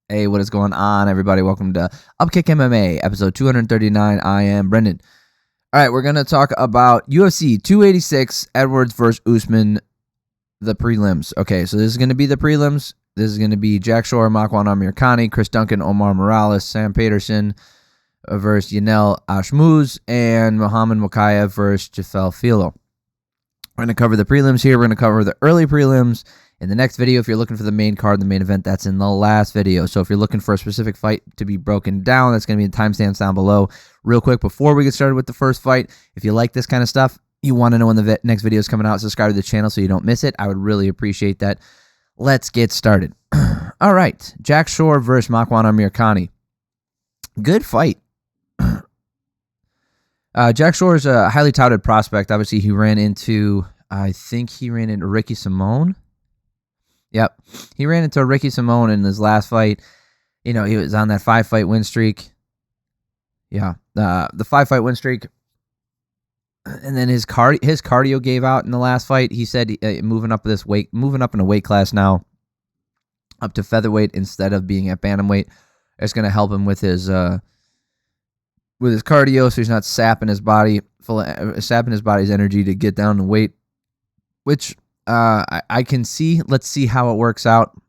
Hey, what is going on, everybody? Welcome to Upkick MMA, episode 239. I am Brendan. All right, we're going to talk about UFC 286, Edwards versus Usman, the prelims. Okay, so this is going to be the prelims. This is going to be Jack Shore, Makwan, Amirkhani, Chris Duncan, Omar Morales, Sam Patterson versus Yanel, Ashmouz, and Mokaev versus Jafel, Filho. We're going to cover the prelims here. We're going to cover the early prelims. In the next video, if you're looking for the main card, the main event, that's in the last video. So if you're looking for a specific fight to be broken down, that's going to be the timestamps down below. Real quick, before we get started with the first fight, if you like this kind of stuff, you want to know when the next video is coming out, subscribe to the channel so you don't miss it. I would really appreciate that. Let's get started. All right, Jack Shore versus Makwan Amirkhani. Good fight. Jack Shore is a highly touted prospect. Obviously, I think he ran into Ricky Simone. Yep. He ran into Ricky Simone in his last fight. You know, he was on that 5-fight win streak. Yeah. The 5-fight win streak. And then his cardio gave out in the last fight. He said moving up in a weight class now up to featherweight instead of being at bantamweight. It's going to help him with his cardio, so he's not sapping his body's energy to get down in weight, which I can see. Let's see how it works out.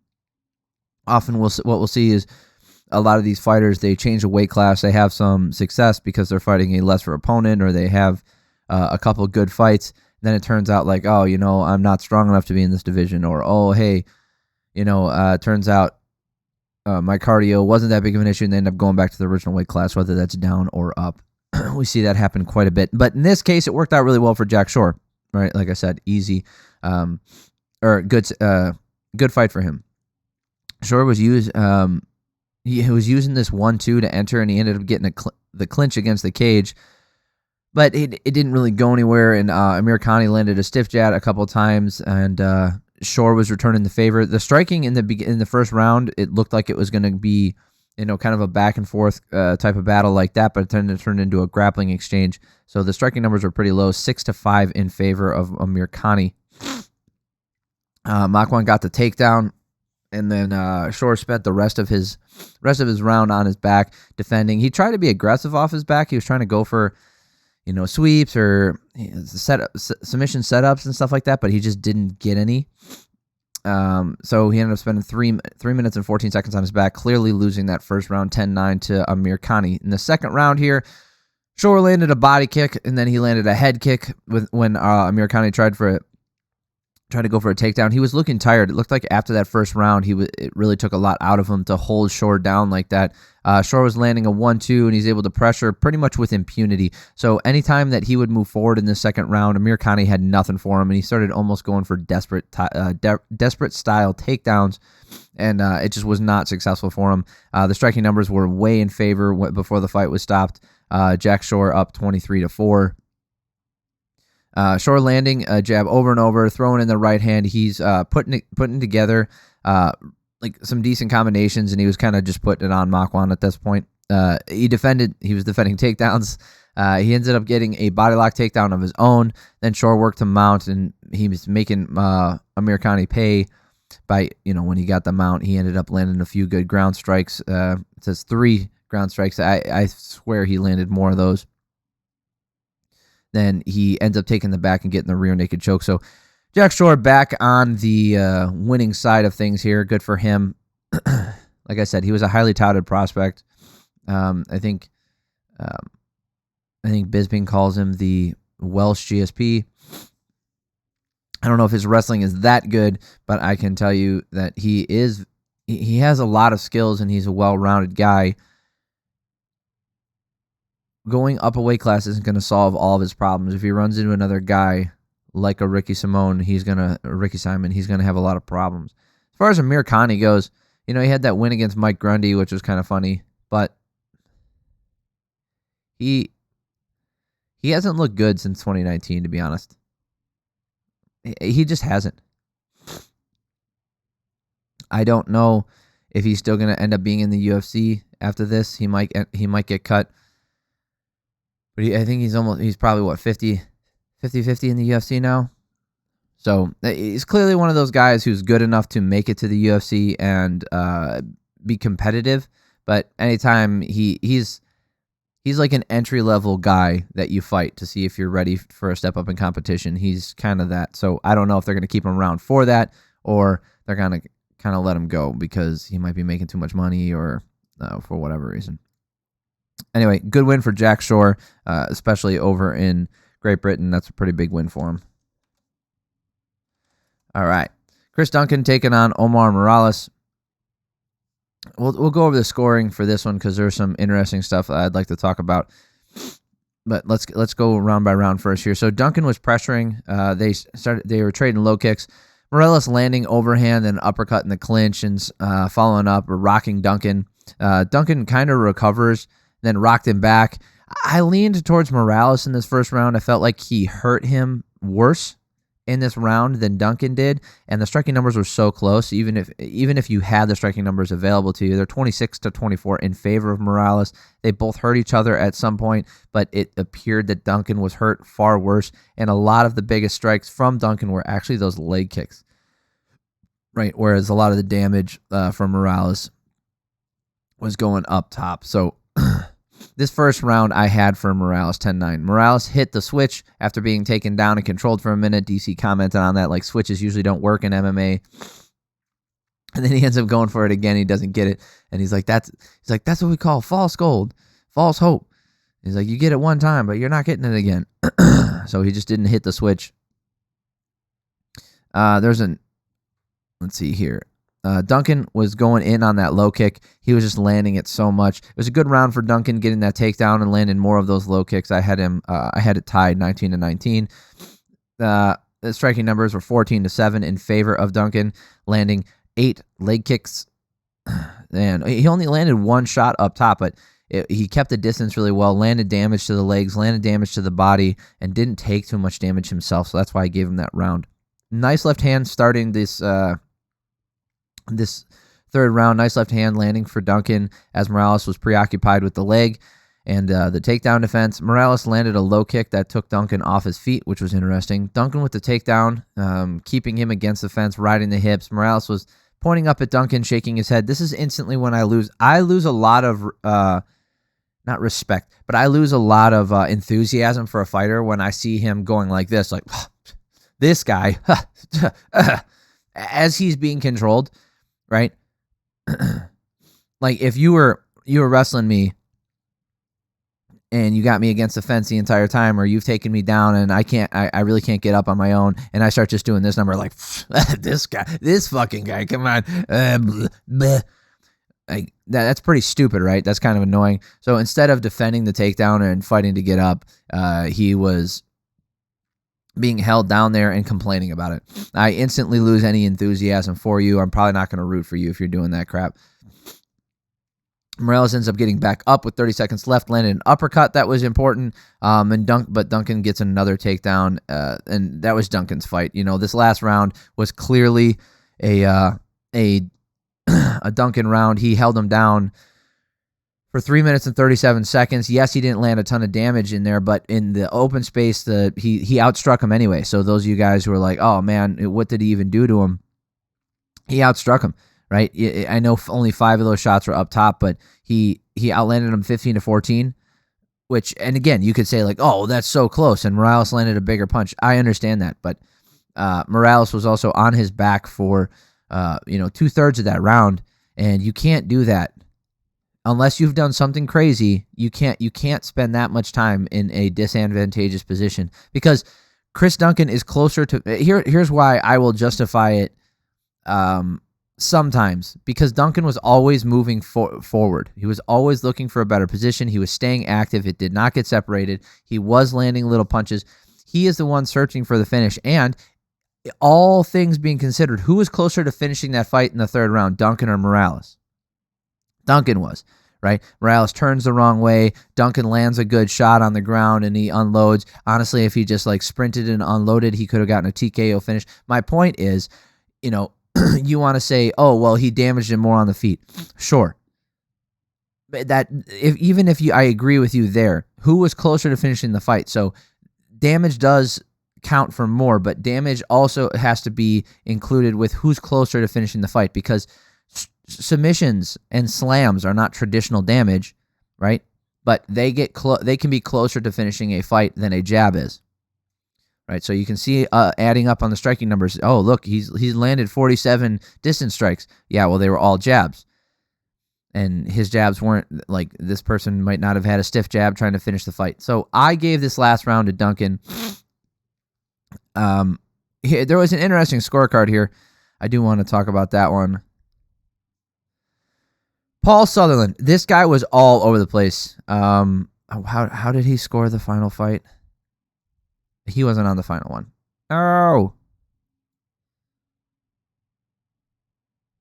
Often what we'll see is a lot of these fighters, they change the weight class. They have some success because they're fighting a lesser opponent, or they have a couple good fights. Then it turns out like, oh, I'm not strong enough to be in this division, or oh, hey, it turns out my cardio wasn't that big of an issue, and they end up going back to the original weight class, whether that's down or up. We see that happen quite a bit. But in this case, it worked out really well for Jack Shore, right? Like I said, easy. Good fight for him. Shore was he was using this 1-2 to enter, and he ended up getting the clinch against the cage, but it didn't really go anywhere. And Amirkhani landed a stiff jab a couple of times, and Shore was returning the favor. The striking in the first round, it looked like it was going to be kind of a back and forth type of battle like that, but it turned into a grappling exchange. So the striking numbers were pretty low, 6-5 in favor of Amirkhani. Makwan got the takedown, and then Shore spent the rest of his round on his back defending. He tried to be aggressive off his back. He was trying to go for sweeps or submission setups and stuff like that, but he just didn't get any. So he ended up spending 3 minutes and 14 seconds on his back, clearly losing that first round 10-9 to Amirkhani. In the second round here, Shore landed a body kick, and then he landed a head kick when Amirkhani tried to go for a takedown. He was looking tired. It looked like after that first round, it really took a lot out of him to hold Shore down like that. Shore was landing a 1-2, and he's able to pressure pretty much with impunity. So anytime that he would move forward in the second round, Amirkhani had nothing for him, and he started almost going for desperate style takedowns, and it just was not successful for him. The striking numbers were way in favor before the fight was stopped. Jack Shore up 23-4. Shore landing a jab over and over, throwing in the right hand. He's putting together like some decent combinations, and he was kind of just putting it on Makwan at this point. He was defending takedowns. He ended up getting a body lock takedown of his own. Then Shore worked to mount, and he was making Amirkhani pay by, when he got the mount. He ended up landing a few good ground strikes. It says 3 ground strikes. I swear he landed more of those. Then he ends up taking the back and getting the rear naked choke. So Jack Shore back on the winning side of things here. Good for him. Like I said, he was a highly touted prospect. I think Bisping calls him the Welsh GSP. I don't know if his wrestling is that good, but I can tell you that he has a lot of skills, and he's a well-rounded guy. Going up a weight class isn't going to solve all of his problems. If he runs into another guy like a Ricky Simon, he's going to have a lot of problems. As far as Amirkhani goes, he had that win against Mike Grundy, which was kind of funny, but he hasn't looked good since 2019, to be honest. He just hasn't. I don't know if he's still going to end up being in the UFC after this. He might get cut. But I think he's probably 50-50 in the UFC now. So he's clearly one of those guys who's good enough to make it to the UFC and be competitive, but anytime he's like an entry-level guy that you fight to see if you're ready for a step up in competition. He's kind of that. So I don't know if they're going to keep him around for that, or they're going to kind of let him go because he might be making too much money or for whatever reason. Anyway, good win for Jack Shore, especially over in Great Britain. That's a pretty big win for him. All right. Chris Duncan taking on Omar Morales. We'll go over the scoring for this one because there's some interesting stuff I'd like to talk about. But let's go round by round first here. So Duncan was pressuring. They were trading low kicks. Morales landing overhand and uppercut in the clinch and following up or rocking Duncan. Duncan kind of recovers, then rocked him back. I leaned towards Morales in this first round. I felt like he hurt him worse in this round than Duncan did, and the striking numbers were so close. Even if you had the striking numbers available to you, they're 26-24 in favor of Morales. They both hurt each other at some point, but it appeared that Duncan was hurt far worse, and a lot of the biggest strikes from Duncan were actually those leg kicks, right? Whereas a lot of the damage from Morales was going up top. So this first round I had for Morales 10-9. Morales hit the switch after being taken down and controlled for a minute. DC commented on that, like switches usually don't work in MMA. And then he ends up going for it again. He doesn't get it. And he's like, that's what we call false gold, false hope. He's like, you get it one time, but you're not getting it again. So he just didn't hit the switch. Let's see here. Duncan was going in on that low kick. He was just landing it so much. It was a good round for Duncan, getting that takedown and landing more of those low kicks. I had it tied 19-19. The striking numbers were 14-7 in favor of Duncan, landing 8 leg kicks. And he only landed one shot up top, but he kept the distance really well, landed damage to the legs, landed damage to the body, and didn't take too much damage himself. So that's why I gave him that round. Nice left hand starting this third round. Nice left hand landing for Duncan as Morales was preoccupied with the leg and the takedown defense. Morales landed a low kick that took Duncan off his feet, which was interesting. Duncan with the takedown, keeping him against the fence, riding the hips. Morales was pointing up at Duncan, shaking his head. This is instantly when I lose. I lose a lot of, not respect, but I lose a lot of enthusiasm for a fighter when I see him going like this, like, this guy, as he's being controlled. Right? Like if you were wrestling me and you got me against the fence the entire time, or you've taken me down and I really can't get up on my own, and I start just doing this number like this fucking guy, come on. Like that's pretty stupid, right? That's kind of annoying. So instead of defending the takedown and fighting to get up, he was being held down there and complaining about it. I instantly lose any enthusiasm for you. I'm probably not going to root for you if you're doing that crap. Morales ends up getting back up with 30 seconds left, landed an uppercut that was important, but Duncan gets another takedown, and that was Duncan's fight. You know, this last round was clearly a Duncan round. He held him down for 3 minutes and 37 seconds. Yes, he didn't land a ton of damage in there, but in the open space, he outstruck him anyway. So those of you guys who are like, oh man, what did he even do to him? He outstruck him, right? I know only 5 of those shots were up top, but he outlanded him 15-14, which, and again, you could say like, oh, that's so close, and Morales landed a bigger punch. I understand that, but Morales was also on his back for 2/3 of that round, and you can't do that. Unless you've done something crazy, you can't spend that much time in a disadvantageous position, because Chris Duncan is closer to here's why I will justify it sometimes, because Duncan was always moving forward. He was always looking for a better position. He was staying active. It did not get separated. He was landing little punches. He is the one searching for the finish, and all things being considered, who was closer to finishing that fight in the third round, Duncan or Morales? Duncan was, right? Morales turns the wrong way. Duncan lands a good shot on the ground and he unloads. Honestly, if he just like sprinted and unloaded, he could have gotten a TKO finish. My point is, you want to say, oh, well, he damaged him more on the feet. Sure. But I agree with you there. Who was closer to finishing the fight? So damage does count for more, but damage also has to be included with who's closer to finishing the fight, because submissions and slams are not traditional damage, right? But they can be closer to finishing a fight than a jab is, right? So you can see adding up on the striking numbers. Oh, look, he's landed 47 distance strikes. Yeah, well, they were all jabs. And his jabs weren't, like, this person might not have had a stiff jab trying to finish the fight. So I gave this last round to Duncan. There was an interesting scorecard here. I do want to talk about that one. Paul Sutherland, this guy was all over the place. How did he score the final fight? He wasn't on the final one. Oh.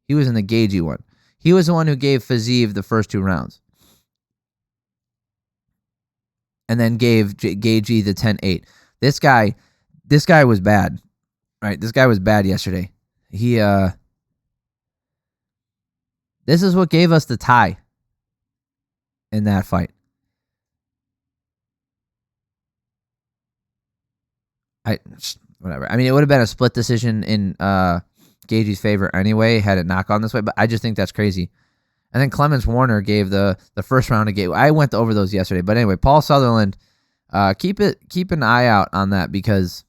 He was in the Gagey one. He was the one who gave Fiziev the first 2 rounds. And then gave Gagey the 10-8. This guy was bad. Right? This guy was bad yesterday. This is what gave us the tie in that fight. Whatever. I mean, it would have been a split decision in Gagey's favor anyway, had it knock on this way, but I just think that's crazy. And then Clemens Warner gave the first round to Gagey. I went over those yesterday, but anyway, Paul Sutherland, keep an eye out on that because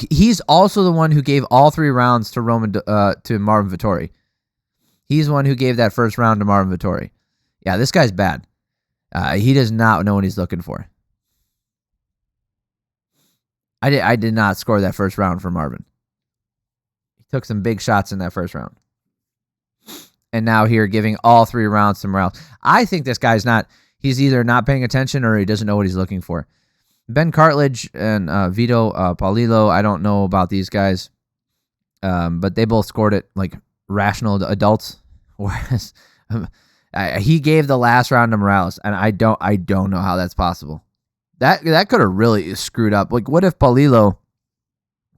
he's also the one who gave all 3 rounds to Marvin Vettori. He's the one who gave that first round to Marvin Vettori. Yeah, this guy's bad. He does not know what he's looking for. I did not score that first round for Marvin. He took some big shots in that first round. And now here giving all 3 rounds to Morales. I think this guy's he's either not paying attention or he doesn't know what he's looking for. Ben Cartledge and Vito Paulillo, I don't know about these guys. But they both scored it like rational adults. Whereas he gave the last round to Morales, and I don't know how that's possible. That could have really screwed up. Like, what if Paulillo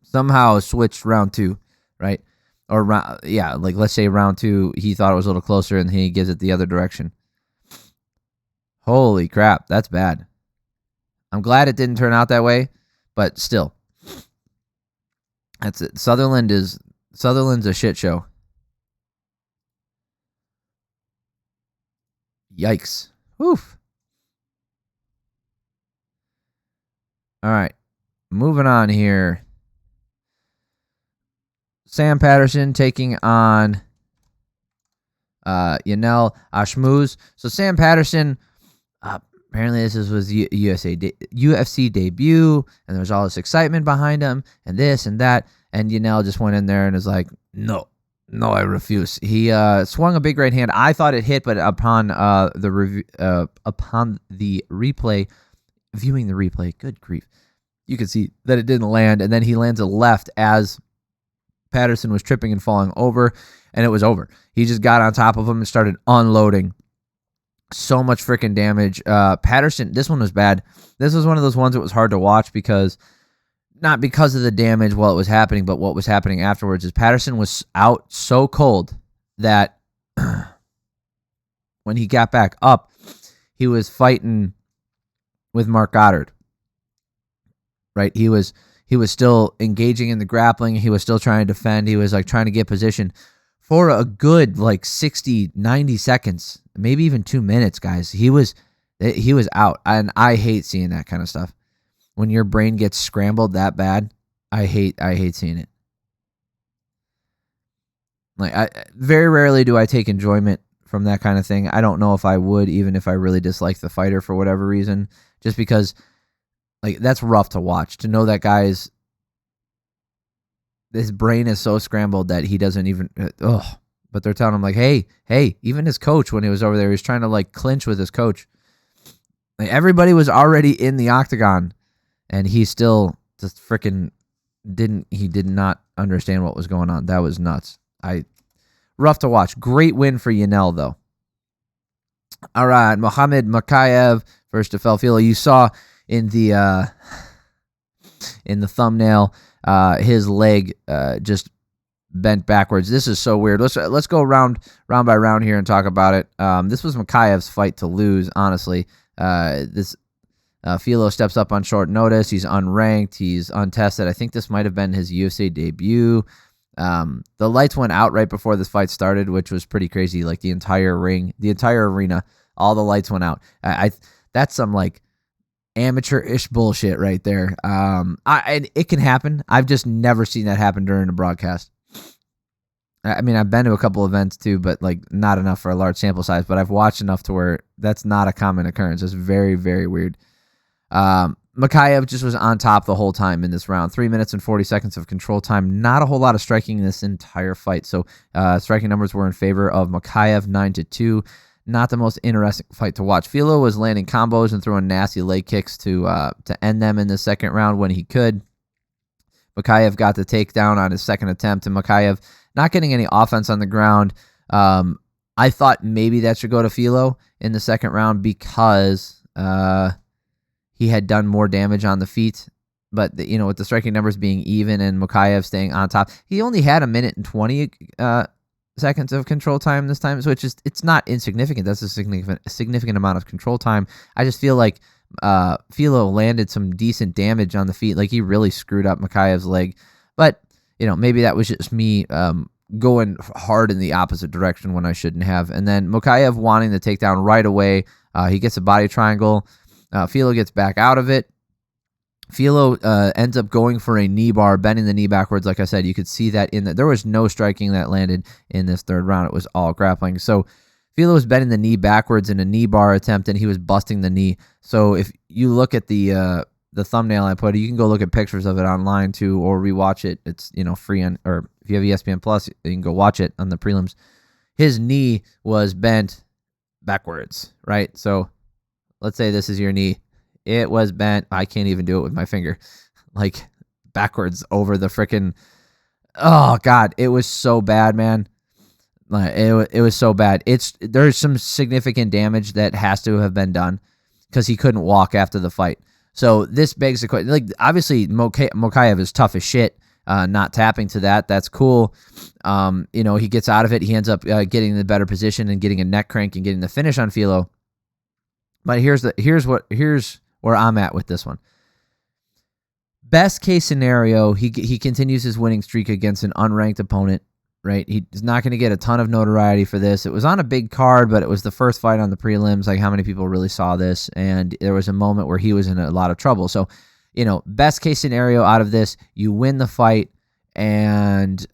somehow switched round 2, right? Or like let's say round 2, he thought it was a little closer, and he gives it the other direction. Holy crap, that's bad. I'm glad it didn't turn out that way, but still, that's it. Sutherland's a shit show. Yikes. Oof. All right. Moving on here. Sam Patterson taking on Yanel Ashmouz. So Sam Patterson, apparently this was UFC debut, and there was all this excitement behind him, and this and that, and Yanel just went in there and was like, no, I refuse. He swung a big right hand. I thought it hit, but upon the replay, viewing the replay, good grief, you could see that it didn't land, and then he lands a left as Patterson was tripping and falling over, and it was over. He just got on top of him and started unloading. So much freaking damage. Patterson, this one was bad. This was one of those ones that was hard to watch not because of the damage while it was happening, but what was happening afterwards is Patterson was out so cold that when he got back up, he was fighting with Mark Goddard. Right? He was still engaging in the grappling. He was still trying to defend. He was like trying to get position for a good like 60, 90 seconds, maybe even 2 minutes, guys. He was out, and I hate seeing that kind of stuff. When your brain gets scrambled that bad, I hate seeing it. Like, very rarely do I take enjoyment from that kind of thing. I don't know if I would, even if I really dislike the fighter for whatever reason, just because, like, that's rough to watch. To know that his brain is so scrambled that he doesn't even, but they're telling him like, hey, even his coach, when he was over there, he was trying to like clinch with his coach. Like, everybody was already in the octagon, and he still just freaking did not understand what was going on. That was nuts. Rough to watch. Great win for Yanel, though. All right, Mokaev versus Jafel Filho. You saw in the thumbnail, his leg just bent backwards. This is so weird. Let's go round by round here and talk about it. This was Mokaev's fight to lose, honestly. Filho steps up on short notice. He's unranked. He's untested. I think this might have been his UFC debut. The lights went out right before this fight started, which was pretty crazy. Like the entire ring, the entire arena, all the lights went out. That's some like amateur-ish bullshit right there. And it can happen. I've just never seen that happen during a broadcast. I mean, I've been to a couple events too, but like not enough for a large sample size. But I've watched enough to where that's not a common occurrence. It's very, very weird. Mokaev just was on top the whole time in this round. 3 minutes and 40 seconds of control time. Not a whole lot of striking in this entire fight. So striking numbers were in favor of Mokaev, 9-2. Not the most interesting fight to watch. Filho was landing combos and throwing nasty leg kicks to end them in the second round when he could. Mokaev got the takedown on his second attempt, and Mokaev not getting any offense on the ground. I thought maybe that should go to Filho in the second round because he had done more damage on the feet. But, with the striking numbers being even and Mokaev staying on top, he only had 1 minute and 20 seconds of control time this time. So it's not insignificant. That's a significant amount of control time. I just feel like Filho landed some decent damage on the feet. Like he really screwed up Mokaev's leg. But, maybe that was just me going hard in the opposite direction when I shouldn't have. And then Mokaev wanting the takedown right away. He gets a body triangle. Filho gets back out of it. Filho ends up going for a knee bar, bending the knee backwards. Like I said, you could see that there was no striking that landed in this third round. It was all grappling. So Filho was bending the knee backwards in a knee bar attempt, and he was busting the knee. So if you look at the thumbnail I put, you can go look at pictures of it online too, or rewatch it. It's free or if you have ESPN Plus, you can go watch it on the prelims. His knee was bent backwards, right? So let's say this is your knee. It was bent. I can't even do it with my finger. Like backwards over the freaking. Oh God, it was so bad, man. It was so bad. There's some significant damage that has to have been done because he couldn't walk after the fight. So this begs the question. Like obviously, Mokaev is tough as shit. Not tapping to that. That's cool. He gets out of it. He ends up getting the better position and getting a neck crank and getting the finish on Filho. But here's where I'm at with this one. Best case scenario, he continues his winning streak against an unranked opponent, right? He's not going to get a ton of notoriety for this. It was on a big card, but it was the first fight on the prelims. Like how many people really saw this? And there was a moment where he was in a lot of trouble. So, best case scenario out of this, you win the fight and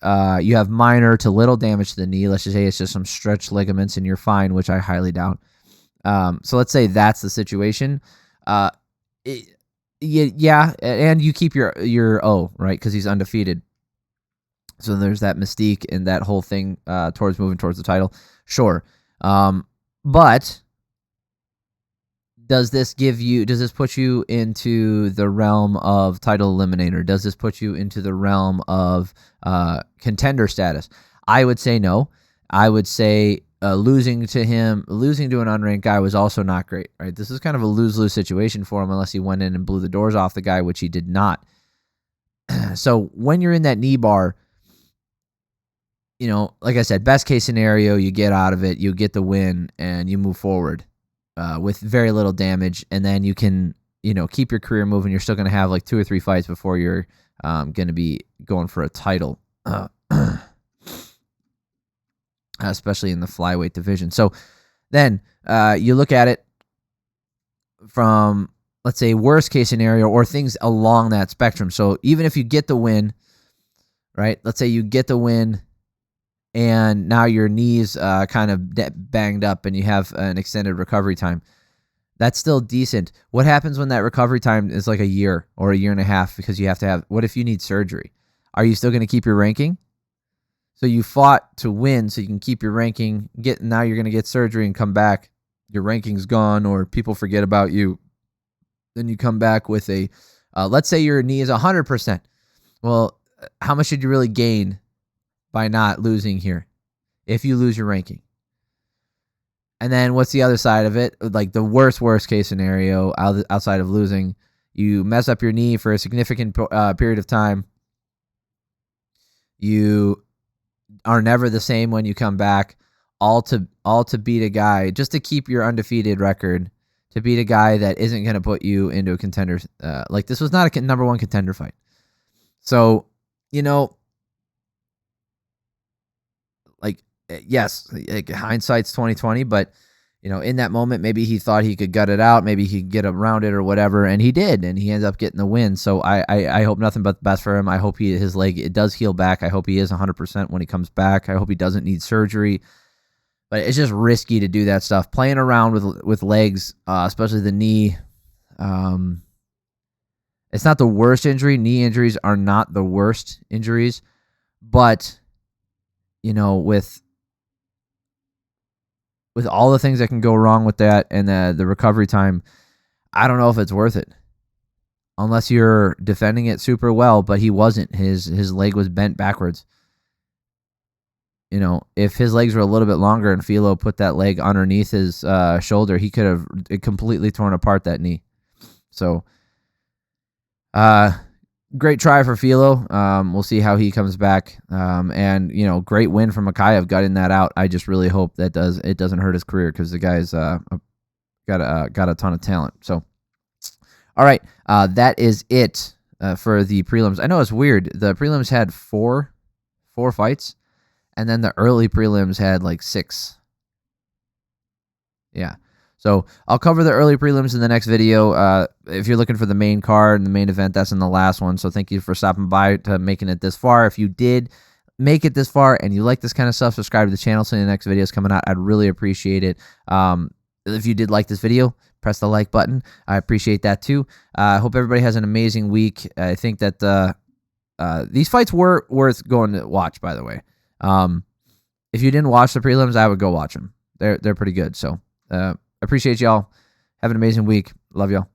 you have minor to little damage to the knee. Let's just say it's just some stretched ligaments and you're fine, which I highly doubt. So let's say that's the situation. Yeah, and you keep your O, right? Because he's undefeated. So there's that mystique and that whole thing towards moving towards the title. Sure. But does this put you into the realm of title eliminator? Does this put you into the realm of contender status? I would say no. I would say losing to an unranked guy was also not great, right? This is kind of a lose-lose situation for him unless he went in and blew the doors off the guy, which he did not. So when you're in that knee bar, like I said, best case scenario, you get out of it, you get the win, and you move forward with very little damage, and then you can, keep your career moving. You're still going to have like 2 or 3 fights before you're going to be going for a title. Especially in the flyweight division. So then you look at it from, let's say, worst case scenario or things along that spectrum. So even if you get the win, right? Let's say you get the win and now your knee's kind of banged up and you have an extended recovery time. That's still decent. What happens when that recovery time is like a year or a year and a half because you have to have, what if you need surgery? Are you still going to keep your ranking? So you fought to win so you can keep your ranking. Now you're going to get surgery and come back. Your ranking's gone or people forget about you. Then you come back with let's say your knee is 100%. Well, how much did you really gain by not losing here if you lose your ranking? And then what's the other side of it? Like the worst case scenario outside of losing, you mess up your knee for a significant period of time. You are never the same when you come back, all to beat a guy, just to keep your undefeated record, to beat a guy that isn't going to put you into a contender. Like this was not a number 1 contender fight. So, yes, hindsight's 2020, but in that moment, maybe he thought he could gut it out, maybe he could get around it or whatever, and he did, and he ended up getting the win. So I hope nothing but the best for him. I hope his leg, it does heal back. I hope he is 100% when he comes back. I hope he doesn't need surgery. But it's just risky to do that stuff. Playing around with legs, especially the knee. It's not the worst injury. Knee injuries are not the worst injuries, but with all the things that can go wrong with that and the recovery time, I don't know if it's worth it. Unless you're defending it super well, but he wasn't. His leg was bent backwards. If his legs were a little bit longer and Filho put that leg underneath his shoulder, he could have completely torn apart that knee. So, great try for Filho. We'll see how he comes back. And great win from Mokaev gutting that out. I just really hope that it doesn't hurt his career because the guy's got a ton of talent. So, all right, that is it for the prelims. I know it's weird. The prelims had four fights, and then the early prelims had like 6. Yeah. So I'll cover the early prelims in the next video. If you're looking for the main card and the main event, that's in the last one. So thank you for stopping by to making it this far. If you did make it this far and you like this kind of stuff, subscribe to the channel so the next video is coming out. I'd really appreciate it. If you did like this video, press the like button. I appreciate that too. I hope everybody has an amazing week. I think that these fights were worth going to watch, by the way. If you didn't watch the prelims, I would go watch them. They're pretty good. So appreciate y'all. Have an amazing week. Love y'all.